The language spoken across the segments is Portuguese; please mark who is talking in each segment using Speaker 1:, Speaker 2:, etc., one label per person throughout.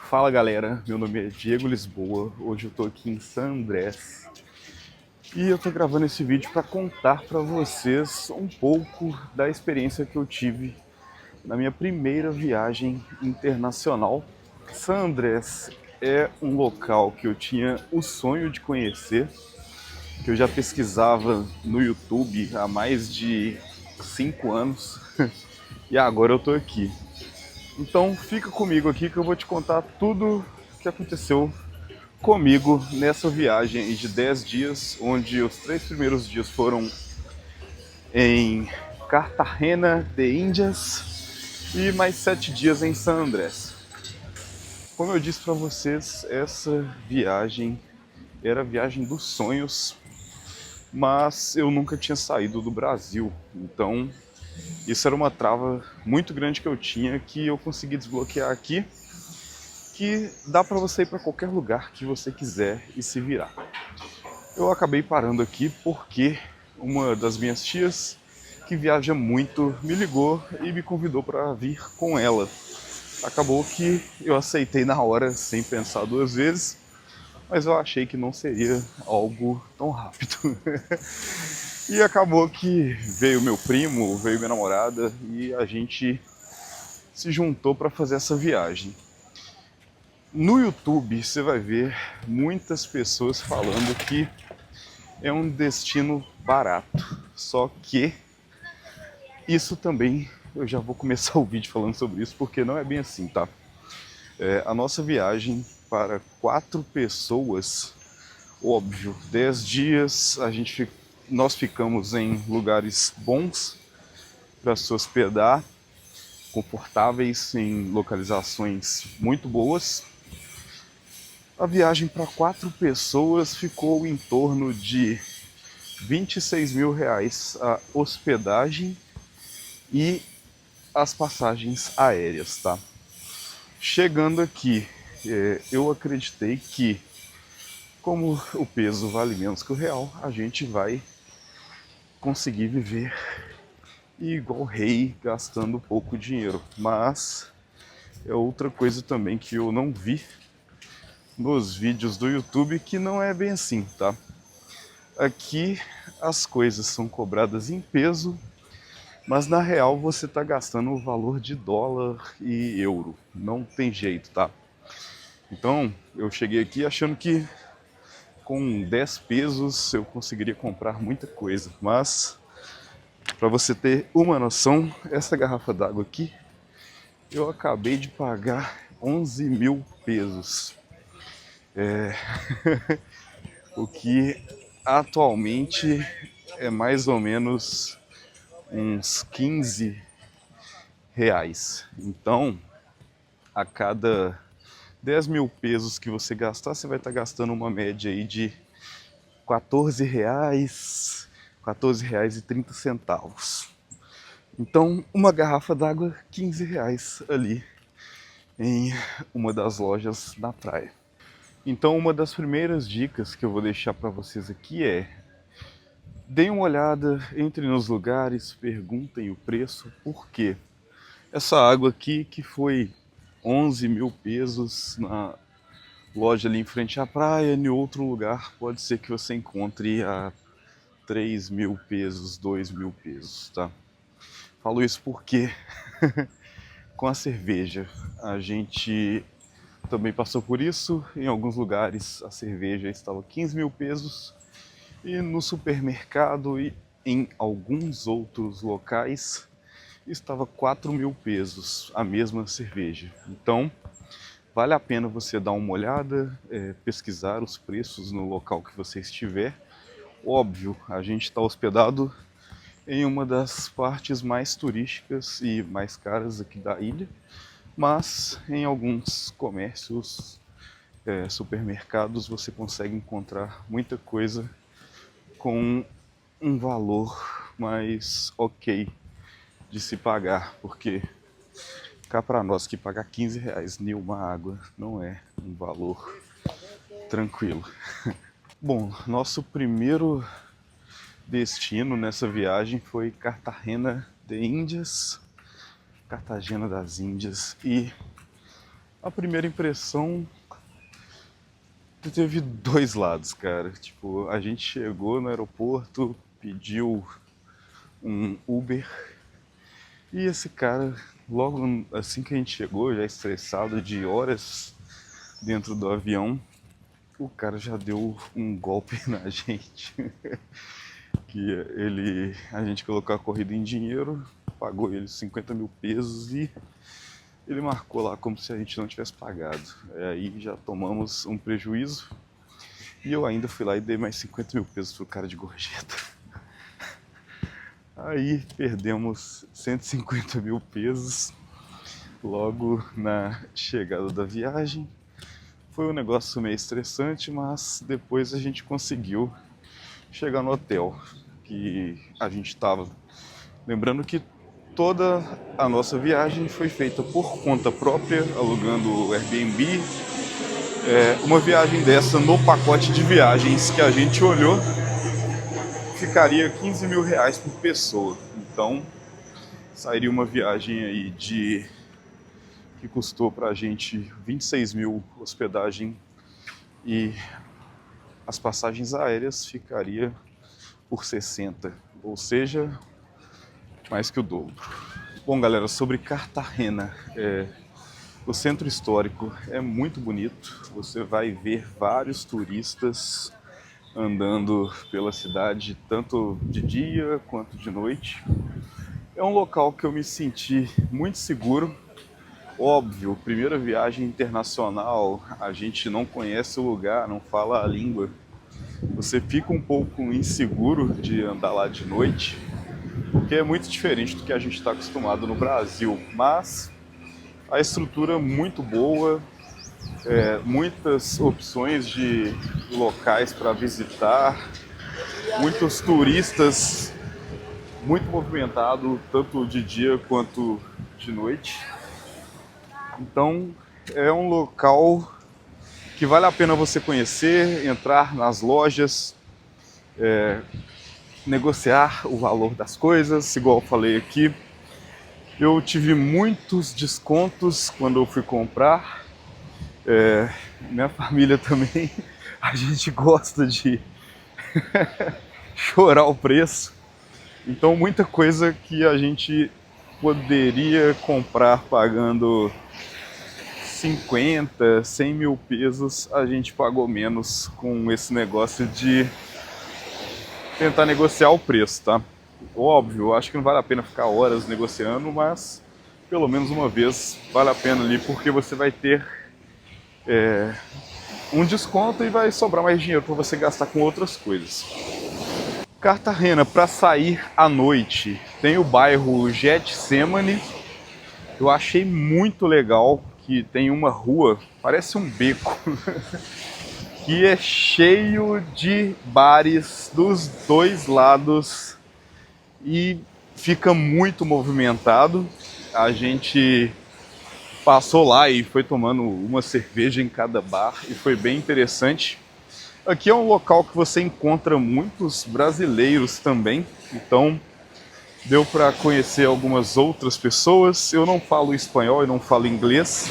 Speaker 1: Fala galera, meu nome é Diego Lisboa, hoje eu tô aqui em San Andrés e eu tô gravando esse vídeo para contar para vocês um pouco da experiência que eu tive na minha primeira viagem internacional. San Andrés é um local que eu tinha o sonho de conhecer, que eu já pesquisava no YouTube há mais de 5 anos e agora eu tô aqui. Então fica comigo aqui que eu vou te contar tudo o que aconteceu comigo nessa viagem de 10 dias, onde os 3 primeiros dias foram em Cartagena de Índias e mais 7 dias em San Andrés. Como eu disse para vocês, essa viagem era a viagem dos sonhos, mas eu nunca tinha saído do Brasil, então isso era uma trava muito grande que eu tinha, que eu consegui desbloquear aqui, que dá para você ir para qualquer lugar que você quiser e se virar. Eu acabei parando aqui porque uma das minhas tias, que viaja muito, me ligou e me convidou para vir com ela. Acabou que eu aceitei na hora, sem pensar duas vezes, mas eu achei que não seria algo tão rápido. E acabou que veio meu primo, veio minha namorada e a gente se juntou para fazer essa viagem. No YouTube você vai ver muitas pessoas falando que é um destino barato, só que isso também, eu já vou começar o vídeo falando sobre isso, porque não é bem assim, tá? A nossa viagem para 4 pessoas, óbvio, 10 dias, nós ficamos em lugares bons para se hospedar, confortáveis, em localizações muito boas. A viagem para 4 pessoas ficou em torno de 26 mil reais a hospedagem e as passagens aéreas, tá? Chegando aqui, eu acreditei que, como o peso vale menos que o real, a gente vai conseguir viver igual rei, gastando pouco dinheiro. Mas é outra coisa também que eu não vi nos vídeos do YouTube, que não é bem assim, tá? Aqui as coisas são cobradas em peso, mas na real você está gastando o valor de dólar e euro. Não tem jeito, tá? Então eu cheguei aqui achando que com 10 pesos eu conseguiria comprar muita coisa. Mas para você ter uma noção, essa garrafa d'água aqui eu acabei de pagar 11 mil pesos. O que atualmente é mais ou menos uns 15 reais. Então, a cada 10 mil pesos que você gastar, você vai estar gastando uma média aí de 14 reais, 14 reais e 30 centavos. Então, uma garrafa d'água, 15 reais ali em uma das lojas na praia. Então, uma das primeiras dicas que eu vou deixar para vocês aqui é: deem uma olhada, entrem nos lugares, perguntem o preço, por quê? Essa água aqui, que foi 11 mil pesos na loja ali em frente à praia, em outro lugar pode ser que você encontre a 3 mil pesos, 2 mil pesos, tá? Falo isso porque com a cerveja a gente também passou por isso. Em alguns lugares a cerveja estava 15 mil pesos e no supermercado e em alguns outros locais estava 4 mil pesos a mesma cerveja. Então vale a pena você dar uma olhada, pesquisar os preços no local que você estiver. Óbvio, a gente está hospedado em uma das partes mais turísticas e mais caras aqui da ilha, mas em alguns comércios, supermercados, você consegue encontrar muita coisa com um valor mais ok de se pagar, porque cá para nós que pagar 15 reais em uma água não é um valor tranquilo. Bom, nosso primeiro destino nessa viagem foi Cartagena de Índias, Cartagena das Índias, e A primeira impressão teve dois lados, cara. Tipo, a gente chegou no aeroporto, pediu um Uber e esse cara, logo assim que a gente chegou, já estressado de horas dentro do avião, o cara já deu um golpe na gente. Que a gente colocou a corrida em dinheiro, pagou ele 50 mil pesos e ele marcou lá como se a gente não tivesse pagado. Aí já tomamos um prejuízo e eu ainda fui lá e dei mais 50 mil pesos pro cara de gorjeta. Aí perdemos 150 mil pesos logo na chegada da viagem. Foi um negócio meio estressante, mas depois a gente conseguiu chegar no hotel que a gente estava. Lembrando que toda a nossa viagem foi feita por conta própria, alugando o Airbnb. Uma viagem dessa no pacote de viagens que a gente olhou ficaria 15 mil reais por pessoa. Então sairia uma viagem aí que custou pra gente 26 mil hospedagem e as passagens aéreas ficaria por 60, ou seja, mais que o dobro. Bom, galera, sobre Cartagena, o centro histórico é muito bonito. Você vai ver vários turistas andando pela cidade, tanto de dia quanto de noite. É um local que eu me senti muito seguro. Óbvio, primeira viagem internacional, a gente não conhece o lugar, não fala a língua. Você fica um pouco inseguro de andar lá de noite, porque é muito diferente do que a gente está acostumado no Brasil. Mas a estrutura é muito boa, muitas opções de locais para visitar, muitos turistas, muito movimentado, tanto de dia quanto de noite. Então é um local que vale a pena você conhecer, entrar nas lojas, negociar o valor das coisas, igual eu falei aqui. Eu tive muitos descontos quando eu fui comprar. Minha família também, a gente gosta de chorar o preço. Então muita coisa que a gente poderia comprar pagando 50, 100 mil pesos, a gente pagou menos com esse negócio de tentar negociar o preço, tá? Óbvio, acho que não vale a pena ficar horas negociando, mas pelo menos uma vez vale a pena ali, porque você vai ter um desconto e vai sobrar mais dinheiro para você gastar com outras coisas. Cartagena, para sair à noite, tem o bairro Getsemane. Eu achei muito legal que tem uma rua, parece um beco, que é cheio de bares dos dois lados e fica muito movimentado. A gente passou lá e foi tomando uma cerveja em cada bar e foi bem interessante. Aqui é um local que você encontra muitos brasileiros também, então deu para conhecer algumas outras pessoas. Eu não falo espanhol, eu não falo inglês,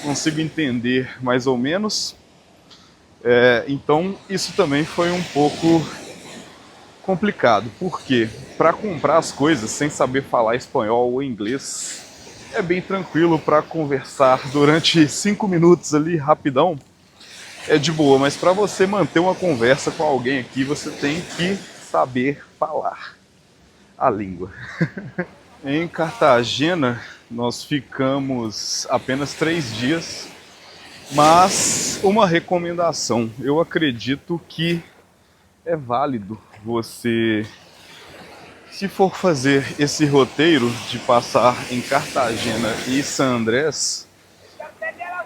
Speaker 1: consigo entender mais ou menos. Então isso também foi um pouco complicado, porque para comprar as coisas sem saber falar espanhol ou inglês é bem tranquilo. Para conversar durante 5 minutos ali rapidão é de boa, mas para você manter uma conversa com alguém aqui você tem que saber falar a língua. Em Cartagena nós ficamos apenas 3 dias, mas uma recomendação, eu acredito que é válido você, se for fazer esse roteiro de passar em Cartagena e San Andrés,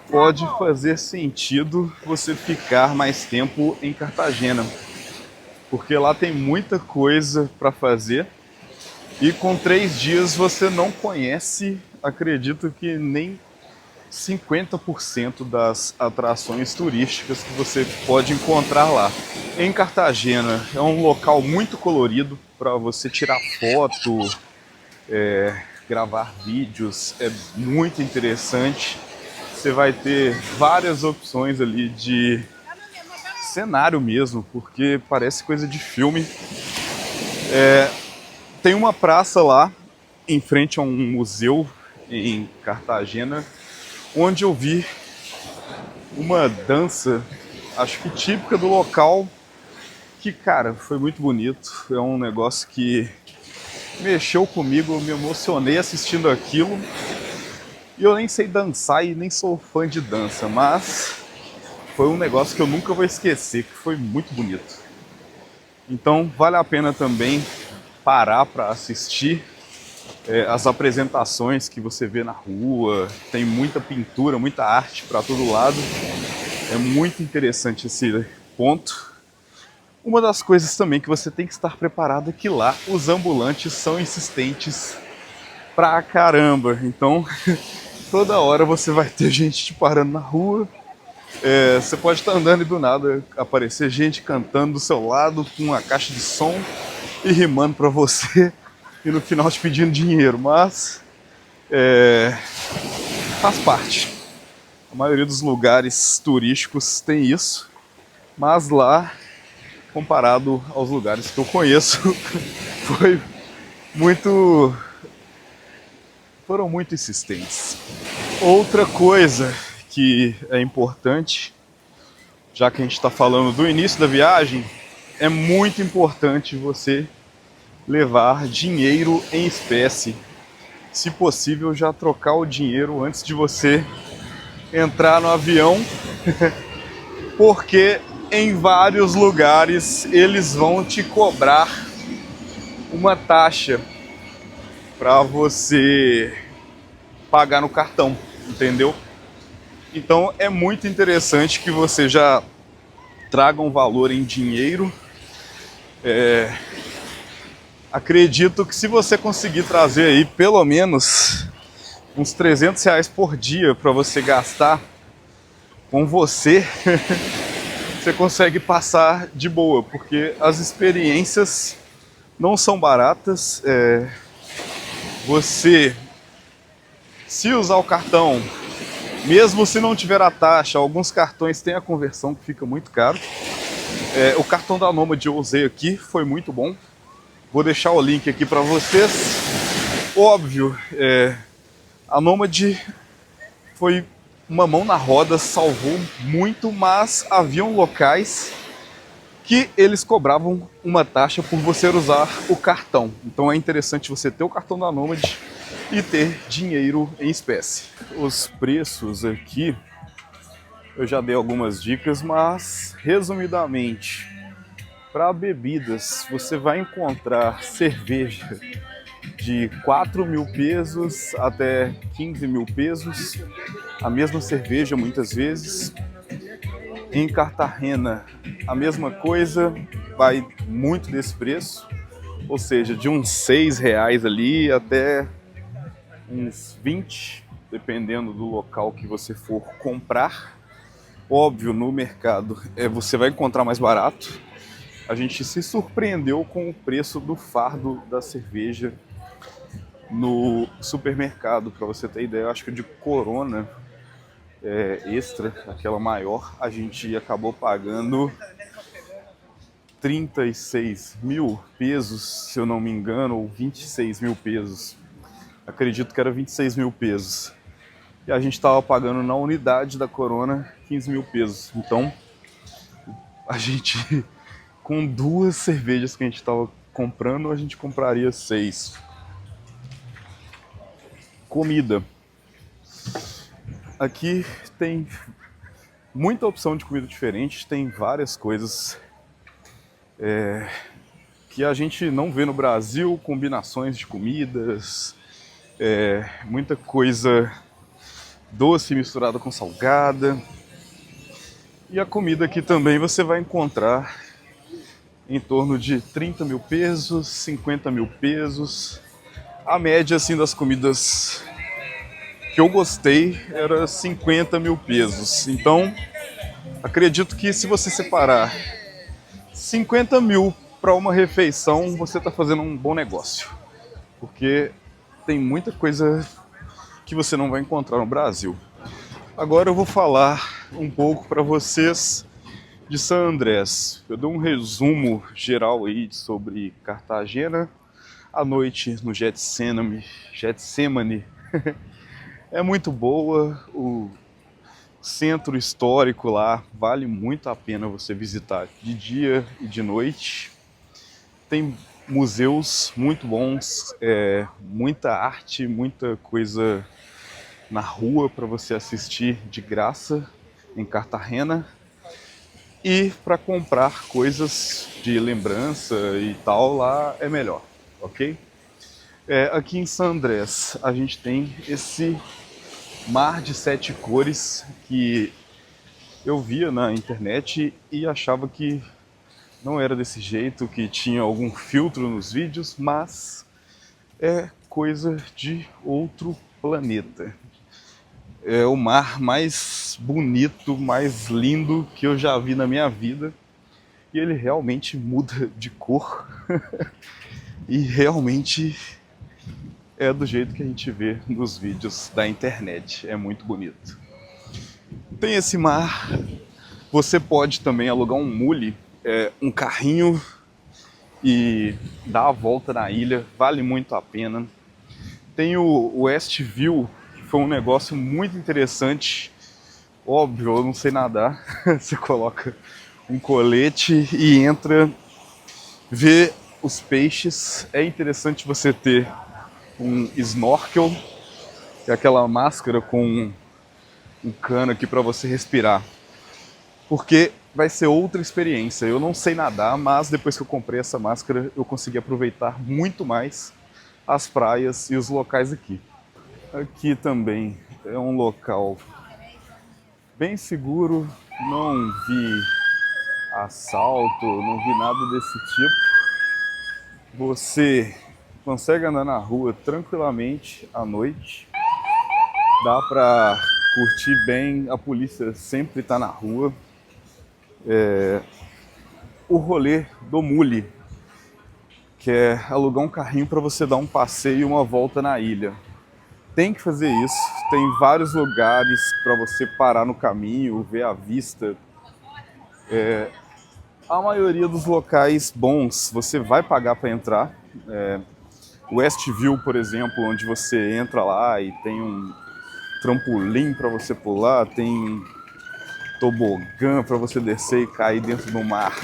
Speaker 1: pode fazer sentido você ficar mais tempo em Cartagena, porque lá tem muita coisa para fazer e com 3 dias você não conhece, acredito que nem 50% das atrações turísticas que você pode encontrar lá. Em Cartagena é um local muito colorido para você tirar foto, gravar vídeos, é muito interessante. você vai ter várias opções ali de cenário mesmo, porque parece coisa de filme. Tem uma praça lá, em frente a um museu em Cartagena, onde eu vi uma dança, acho que típica do local, que, cara, foi muito bonito. É um negócio que mexeu comigo, eu me emocionei assistindo aquilo. E eu nem sei dançar e nem sou fã de dança, mas foi um negócio que eu nunca vou esquecer, que foi muito bonito. Então vale a pena também parar para assistir as apresentações que você vê na rua. Tem muita pintura, muita arte para todo lado. É muito interessante esse ponto. Uma das coisas também que você tem que estar preparado é que lá os ambulantes são insistentes pra caramba. Então toda hora você vai ter gente te parando na rua. Você pode estar andando e do nada aparecer gente cantando do seu lado com uma caixa de som e rimando pra você e no final te pedindo dinheiro, mas faz parte. A maioria dos lugares turísticos tem isso, mas lá, comparado aos lugares que eu conheço, foram muito insistentes. Outra coisa que é importante, já que a gente está falando do início da viagem, é muito importante você levar dinheiro em espécie. Se possível, já trocar o dinheiro antes de você entrar no avião, porque em vários lugares eles vão te cobrar uma taxa para você pagar no cartão, entendeu? Então é muito interessante que você já traga um valor em dinheiro. Acredito que se você conseguir trazer aí pelo menos uns R$ 300 por dia para você gastar com você, você consegue passar de boa, porque as experiências não são baratas. Você, se usar o cartão, mesmo se não tiver a taxa, alguns cartões têm a conversão que fica muito caro. O cartão da Nomad eu usei aqui, foi muito bom. Vou deixar o link aqui para vocês. Óbvio, a Nomad foi uma mão na roda, salvou muito, mas haviam locais que eles cobravam uma taxa por você usar o cartão. Então é interessante você ter o cartão da Nomad e ter dinheiro em espécie. Os preços aqui, eu já dei algumas dicas, mas resumidamente, para bebidas, você vai encontrar cerveja de 4.000 pesos até 15.000 pesos, a mesma cerveja muitas vezes. Em Cartagena, a mesma coisa, vai muito desse preço, ou seja, de uns R$ 6 ali até uns 20, dependendo do local que você for comprar. Óbvio, no mercado você vai encontrar mais barato. A gente se surpreendeu com o preço do fardo da cerveja no supermercado. Para você ter ideia, eu acho que de Corona extra, aquela maior, a gente acabou pagando 36.000 pesos, se eu não me engano, ou 26.000 pesos. Acredito que era 26.000 pesos. E a gente estava pagando na unidade da Corona 15.000 pesos. Então, a gente, com 2 cervejas que a gente estava comprando, a gente compraria 6. Comida. Aqui tem muita opção de comida diferente, tem várias coisas que a gente não vê no Brasil, combinações de comidas, muita coisa doce misturada com salgada. E a comida aqui também você vai encontrar em torno de 30.000 pesos, 50.000 pesos. A média assim das comidas que eu gostei era 50.000 pesos. Então, acredito que se você separar 50.000 para uma refeição, você está fazendo um bom negócio. Porque tem muita coisa que você não vai encontrar no Brasil. Agora eu vou falar um pouco para vocês de San Andrés. Eu dou um resumo geral aí sobre Cartagena, a noite no Getsemane é muito boa, o centro histórico lá vale muito a pena você visitar de dia e de noite. Tem museus muito bons, muita arte, muita coisa na rua para você assistir de graça em Cartagena. E para comprar coisas de lembrança e tal, lá é melhor, ok? Aqui em San Andrés a gente tem esse mar de 7 cores que eu via na internet e achava que não era desse jeito, que tinha algum filtro nos vídeos, mas é coisa de outro planeta. É o mar mais bonito, mais lindo que eu já vi na minha vida. E ele realmente muda de cor. E realmente é do jeito que a gente vê nos vídeos da internet. É muito bonito. Tem esse mar. Você pode também alugar um mule, um carrinho, e dar a volta na ilha. Vale muito a pena. Tem o Westview, que foi um negócio muito interessante. Óbvio, eu não sei nadar. Você coloca um colete e entra, vê os peixes. É interessante você ter um snorkel, que é aquela máscara com um cano aqui para você respirar, porque vai ser outra experiência. Eu não sei nadar, mas depois que eu comprei essa máscara, eu consegui aproveitar muito mais as praias e os locais aqui. Aqui também é um local bem seguro, não vi assalto, não vi nada desse tipo. Você consegue andar na rua tranquilamente à noite, dá pra curtir bem, a polícia sempre tá na rua. O rolê do mule, que é alugar um carrinho para você dar um passeio e uma volta na ilha. Tem que fazer isso, tem vários lugares para você parar no caminho, ver a vista. A maioria dos locais bons você vai pagar para entrar. O Westview, por exemplo, onde você entra lá e tem um trampolim para você pular, tem tobogã para você descer e cair dentro do mar.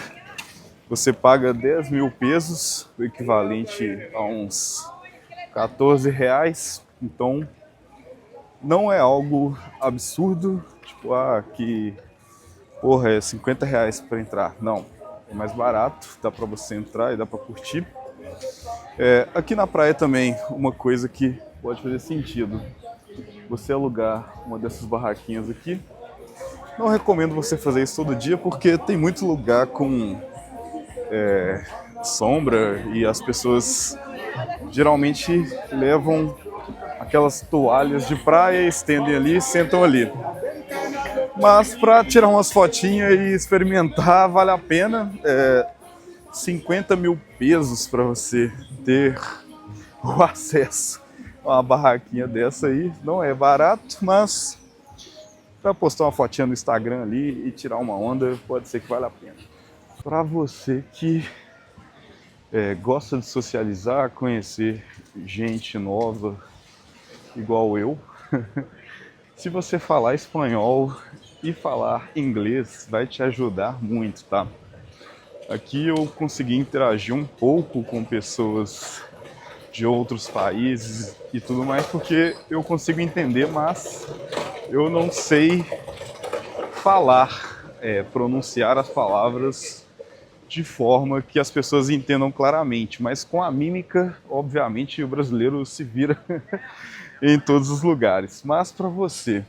Speaker 1: Você paga 10 mil pesos, o equivalente a uns 14 reais. Então não é algo absurdo, tipo, que porra, é 50 reais para entrar. Não, é mais barato, dá para você entrar e dá para curtir. Aqui na praia também, uma coisa que pode fazer sentido, você alugar uma dessas barraquinhas aqui. Não recomendo você fazer isso todo dia, porque tem muito lugar com sombra e as pessoas geralmente levam aquelas toalhas de praia, estendem ali e sentam ali. Mas para tirar umas fotinhas e experimentar, vale a pena. 50 mil pesos para você ter o acesso a uma barraquinha dessa aí. Não é barato, mas para postar uma fotinha no Instagram ali e tirar uma onda, pode ser que vale a pena. Para você que gosta de socializar, conhecer gente nova igual eu, se você falar espanhol e falar inglês, vai te ajudar muito, tá? Aqui eu consegui interagir um pouco com pessoas de outros países e tudo mais, porque eu consigo entender, mas eu não sei falar, pronunciar as palavras de forma que as pessoas entendam claramente. Mas com a mímica, obviamente, o brasileiro se vira em todos os lugares. Mas para você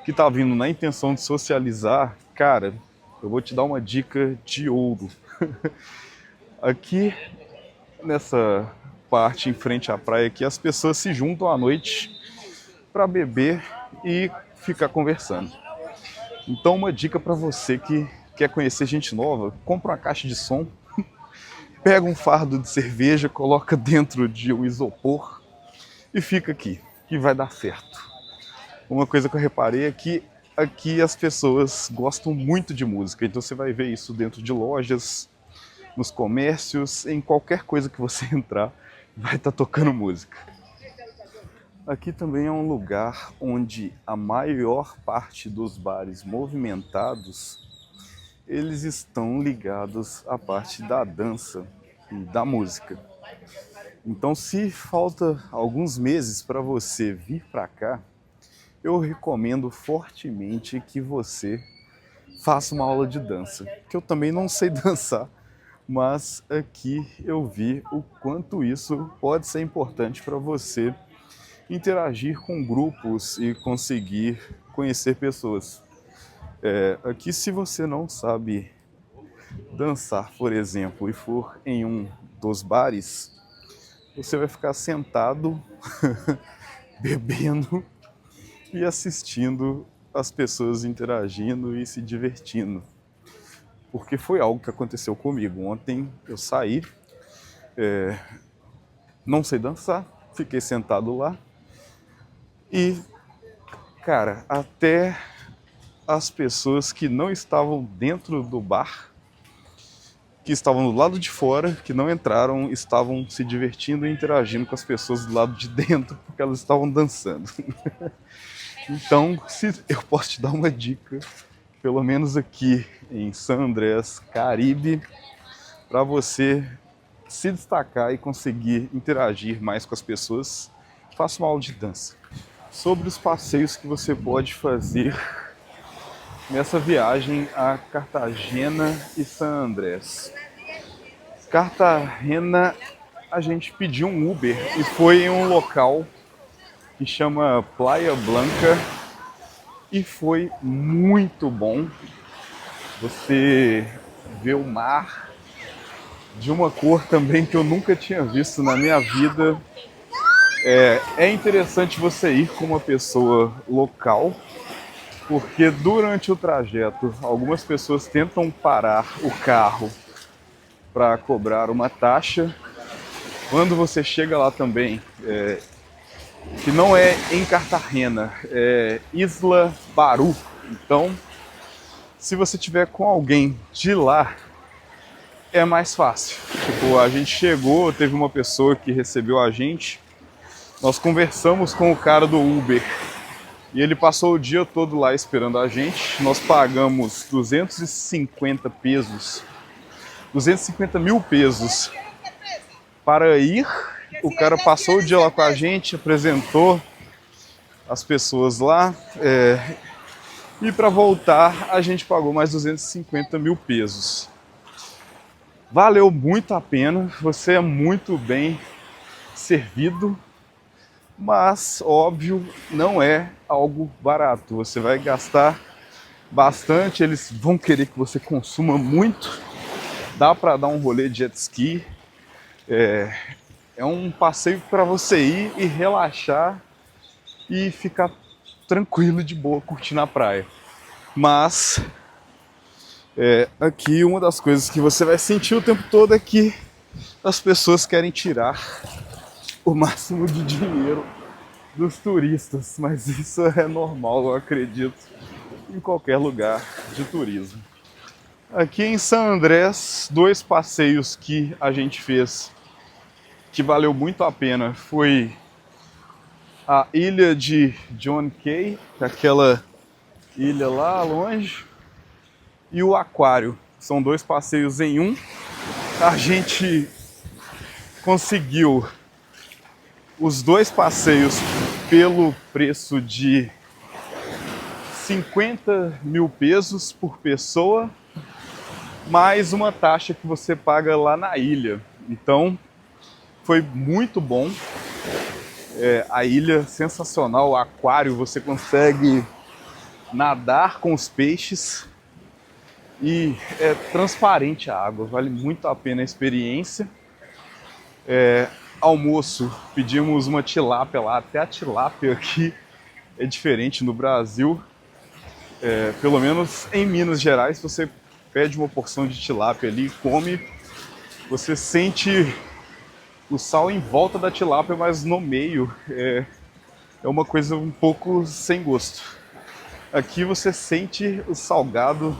Speaker 1: que está vindo na intenção de socializar, cara, eu vou te dar uma dica de ouro. Aqui nessa parte em frente à praia aqui, as pessoas se juntam à noite para beber e ficar conversando. Então uma dica para você que quer conhecer gente nova, compra uma caixa de som, pega um fardo de cerveja, coloca dentro de um isopor e fica aqui, que vai dar certo. Uma coisa que eu reparei é que aqui as pessoas gostam muito de música, então você vai ver isso dentro de lojas, nos comércios, em qualquer coisa que você entrar, vai estar tocando música. Aqui também é um lugar onde a maior parte dos bares movimentados, eles estão ligados à parte da dança e da música. Então, se falta alguns meses para você vir para cá, eu recomendo fortemente que você faça uma aula de dança, que eu também não sei dançar, mas aqui eu vi o quanto isso pode ser importante para você interagir com grupos e conseguir conhecer pessoas. Aqui, se você não sabe dançar, por exemplo, e for em um dos bares, você vai ficar sentado, bebendo e assistindo as pessoas interagindo e se divertindo. Porque foi algo que aconteceu comigo. Ontem eu saí, não sei dançar, fiquei sentado lá e, cara, até as pessoas que não estavam dentro do bar, que estavam do lado de fora, que não entraram, estavam se divertindo e interagindo com as pessoas do lado de dentro, porque elas estavam dançando. Então, se eu posso te dar uma dica, pelo menos aqui em San Andrés, Caribe, para você se destacar e conseguir interagir mais com as pessoas, faça uma aula de dança. Sobre os passeios que você pode fazer nessa viagem a Cartagena e San Andrés. Cartagena, a gente pediu um Uber e foi em um local que chama Playa Blanca e foi muito bom. Você vê o mar de uma cor também que eu nunca tinha visto na minha vida. É interessante você ir com uma pessoa local, porque durante o trajeto algumas pessoas tentam parar o carro para cobrar uma taxa. Quando você chega lá também, que não é em Cartagena, é Isla Barú. Então, se você tiver com alguém de lá, é mais fácil. Tipo, a gente chegou, teve uma pessoa que recebeu a gente, nós conversamos com o cara do Uber e ele passou o dia todo lá esperando a gente. Nós pagamos 250 pesos, 250 mil pesos para ir. O cara passou o dia lá com a gente, apresentou as pessoas lá, e para voltar a gente pagou mais 250 mil pesos. Valeu muito a pena, você é muito bem servido, mas óbvio, não é algo barato. Você vai gastar bastante, eles vão querer que você consuma muito. Dá para dar um rolê de jet ski. É um passeio para você ir e relaxar e ficar tranquilo, de boa, curtindo a praia. Mas aqui uma das coisas que você vai sentir o tempo todo é que as pessoas querem tirar o máximo de dinheiro dos turistas, mas isso é normal, eu acredito, em qualquer lugar de turismo. Aqui em San Andrés, dois passeios que a gente fez que valeu muito a pena foi a ilha de John Cay, aquela ilha lá longe, e o aquário. São dois passeios em um. A gente conseguiu os dois passeios pelo preço de 50 mil pesos por pessoa, mais uma taxa que você paga lá na ilha. Então, foi muito bom. A ilha sensacional, o aquário, você consegue nadar com os peixes e é transparente a água, vale muito a pena a experiência. Almoço, pedimos uma tilápia lá, até a tilápia aqui é diferente no Brasil. Pelo menos em Minas Gerais, você pede uma porção de tilápia ali, come, você sente o sal em volta da tilápia, mas no meio é uma coisa um pouco sem gosto. Aqui você sente o salgado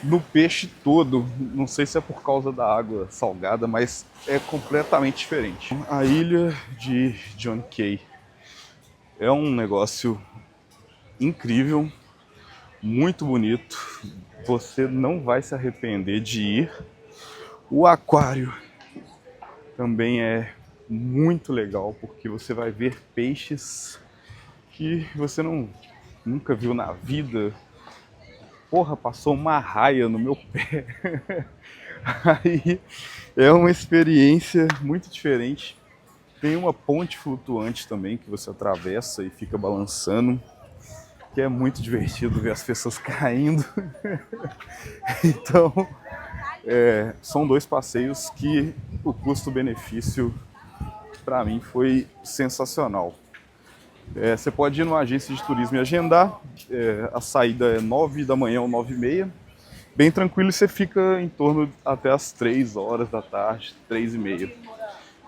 Speaker 1: no peixe todo. Não sei se é por causa da água salgada, mas é completamente diferente. A ilha de John Cay é um negócio incrível, muito bonito. Você não vai se arrepender de ir. O aquário também é muito legal, porque você vai ver peixes que você nunca viu na vida. Porra, passou uma raia no meu pé. Aí é uma experiência muito diferente. Tem uma ponte flutuante também que você atravessa e fica balançando, que é muito divertido ver as pessoas caindo. Então, são dois passeios que o custo-benefício para mim foi sensacional. Você pode ir numa agência de turismo e agendar. A saída é 9 da manhã ou 9h30. Bem tranquilo, e você fica em torno até as 3 horas da tarde, 3h30.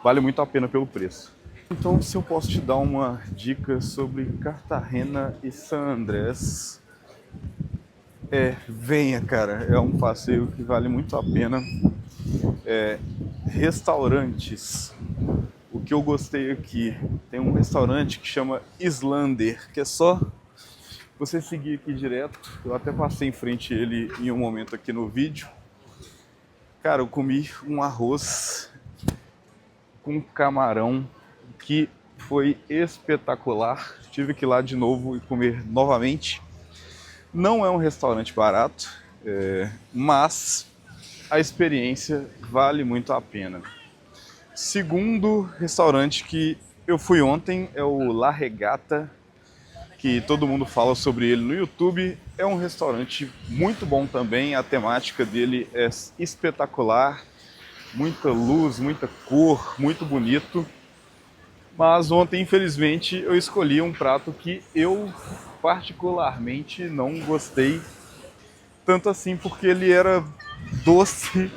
Speaker 1: Vale muito a pena pelo preço. Então, se eu posso te dar uma dica sobre Cartagena e San Andrés, venha, cara. É um passeio que vale muito a pena. Restaurantes. O que eu gostei aqui, tem um restaurante que chama Islander, que é só você seguir aqui direto. Eu até passei em frente a ele em um momento aqui no vídeo. Cara, eu comi um arroz com camarão que foi espetacular. Tive que ir lá de novo e comer novamente. Não é um restaurante barato, mas a experiência vale muito a pena. Segundo restaurante que eu fui ontem é o La Regata, que todo mundo fala sobre ele no YouTube. É um restaurante muito bom também, a temática dele é espetacular, muita luz, muita cor, muito bonito. Mas ontem, infelizmente, eu escolhi um prato que eu particularmente não gostei tanto assim, porque ele era doce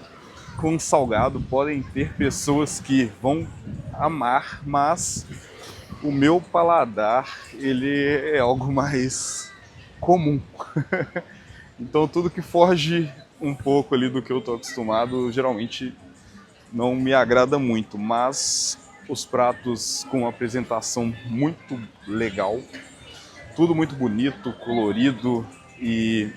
Speaker 1: com salgado. Podem ter pessoas que vão amar, mas o meu paladar, ele é algo mais comum. Então tudo que foge um pouco ali do que eu tô acostumado, geralmente não me agrada muito, mas os pratos com uma apresentação muito legal, tudo muito bonito, colorido, e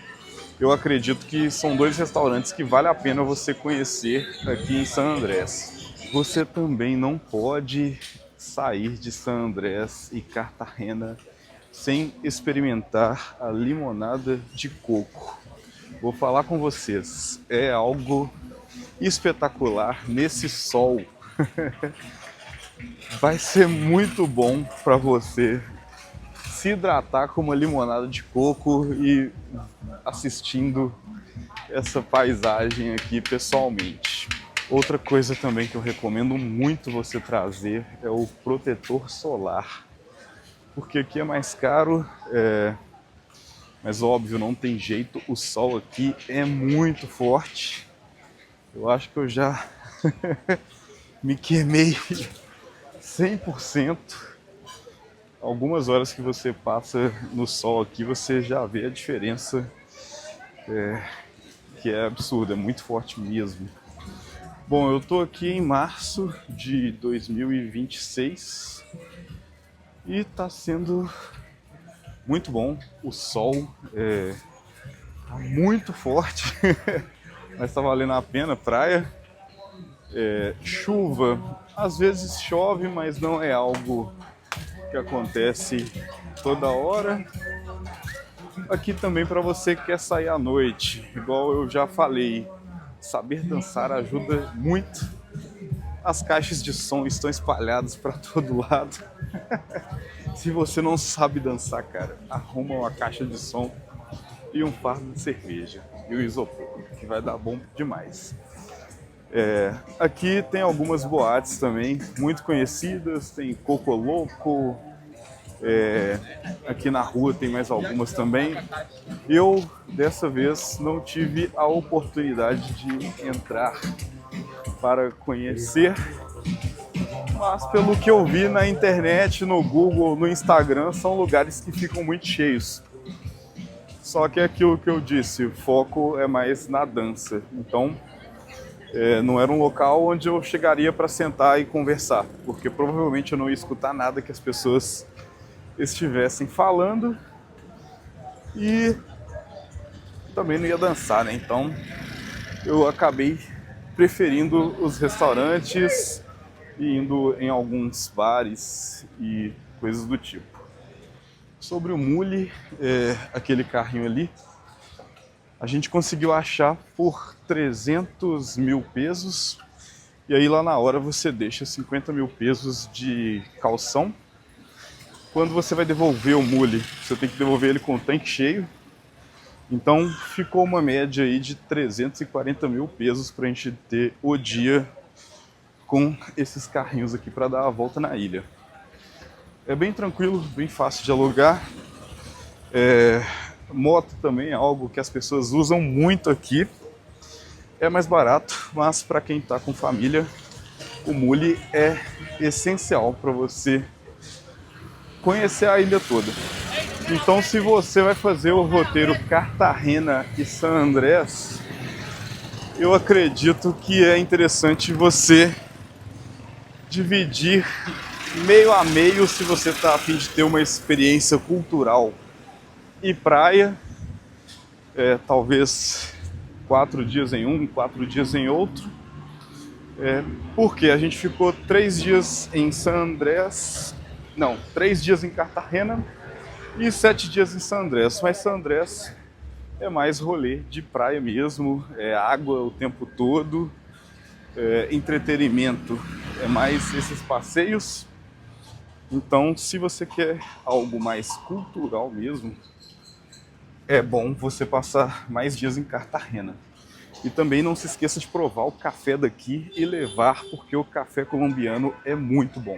Speaker 1: eu acredito que são dois restaurantes que vale a pena você conhecer aqui em San Andrés. Você também não pode sair de San Andrés e Cartagena sem experimentar a limonada de coco. Vou falar com vocês, é algo espetacular nesse sol. Vai ser muito bom para você se hidratar com uma limonada de coco e assistindo essa paisagem aqui pessoalmente. Outra coisa também que eu recomendo muito você trazer é o protetor solar, porque aqui é mais caro, mas óbvio, não tem jeito, o sol aqui é muito forte. Eu acho que eu já me queimei 100%. Algumas horas que você passa no sol aqui, você já vê a diferença, que é absurda, é muito forte mesmo. Bom, eu tô aqui em março de 2026 e tá sendo muito bom. O sol tá muito forte, mas tá valendo a pena. Praia, chuva, às vezes chove, mas não é algo que acontece toda hora. Aqui também para você que quer sair à noite, igual eu já falei, saber dançar ajuda muito. As caixas de som estão espalhadas para todo lado. Se você não sabe dançar, cara, arruma uma caixa de som e um fardo de cerveja e um isopor, que vai dar bom demais. Aqui tem algumas boates também muito conhecidas, tem Coco Louco, aqui na rua tem mais algumas também. Eu, dessa vez, não tive a oportunidade de entrar para conhecer, Mas pelo que eu vi na internet, no Google, no Instagram, são lugares que ficam muito cheios. Só que é aquilo que eu disse, o foco é mais na dança. Então, não era um local onde eu chegaria para sentar e conversar, porque provavelmente eu não ia escutar nada que as pessoas estivessem falando e também não ia dançar, né? Então, eu acabei preferindo os restaurantes e indo em alguns bares e coisas do tipo. Sobre o Muli, aquele carrinho ali, a gente conseguiu achar por 300 mil pesos. E aí lá na hora você deixa 50 mil pesos de calção. Quando você vai devolver o Muli, você tem que devolver ele com o tanque cheio. Então ficou uma média aí de 340 mil pesos para a gente ter o dia com esses carrinhos aqui para dar a volta na ilha. É bem tranquilo, bem fácil de alugar. Moto também é algo que as pessoas usam muito aqui. É mais barato, mas para quem está com família, o Muli é essencial para você conhecer a ilha toda. Então, se você vai fazer o roteiro Cartagena e San Andrés, eu acredito que é interessante você dividir meio a meio se você está a fim de ter uma experiência cultural e praia, talvez 4 dias em um, 4 dias em outro, porque a gente ficou 3 dias em San Andrés, não, 3 dias em Cartagena e 7 dias em San Andrés, mas San Andrés é mais rolê de praia mesmo, é água o tempo todo, entretenimento, é mais esses passeios. Então, se você quer algo mais cultural mesmo, é bom você passar mais dias em Cartagena. E também não se esqueça de provar o café daqui e levar, porque o café colombiano é muito bom.